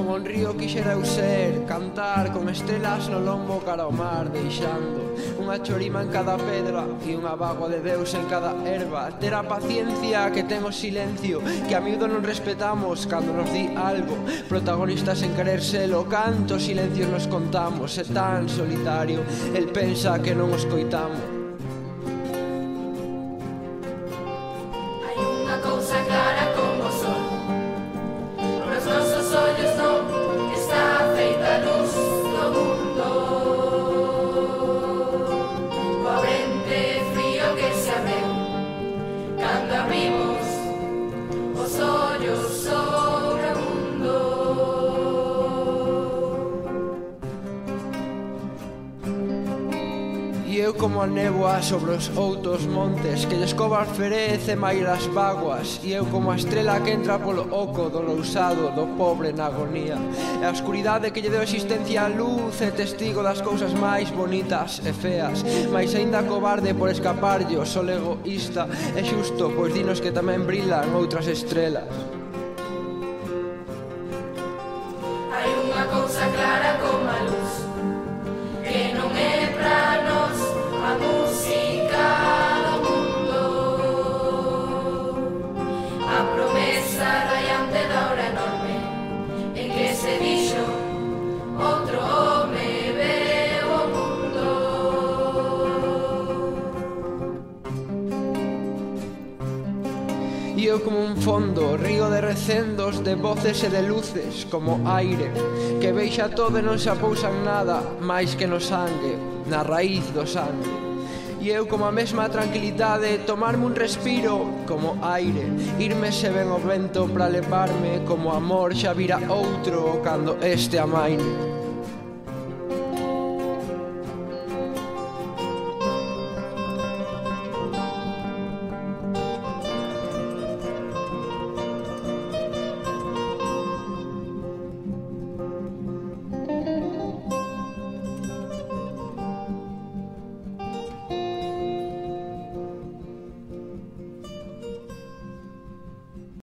Como un río quixera eu ser, cantar con estrelas no lombo cara ao mar, deixando unha chorima en cada pedra e unha vagoa de Deus en cada erva. Ter a paciencia que ten o silencio, que a miúdo non respetamos cando nos di algo. Protagonistas en querer selo, cantos silencios nos contamos. É tan solitario, el pensa que non os coitamos. Hai unha cousa clara como o sol, nos nosos ollos non está feita a luz do mundo. Coa frente frío que se abreu cando abrimos os ollos sobre o mundo. E eu como a néboa sobre os outros montes, que lles cova ferez e maila as vaguas. E eu como a estrela que entra polo oco do lousado do pobre na agonía. E a oscuridade que lle deu existencia a luz é testigo das cousas máis bonitas e feas, mais aínda cobarde por escaparlle o sol egoísta. É xusto, pois dinos que tamén brilan outras estrelas. Hai unha cousa clara como a luz, que non é pra nós a música do mundo. A promesa raiante da hora enorme en que se dixo outro home veu o mundo. E eu como un fondo, río de recendos, de voces e de luces, como aire, que veixa todo e non se apousa en nada, máis que no sangue, na raíz do sangue. E eu como a mesma tranquilidade, tomarme un respiro, como aire, irme se ven o vento pra levarme, como amor xa vira outro cando este amaine.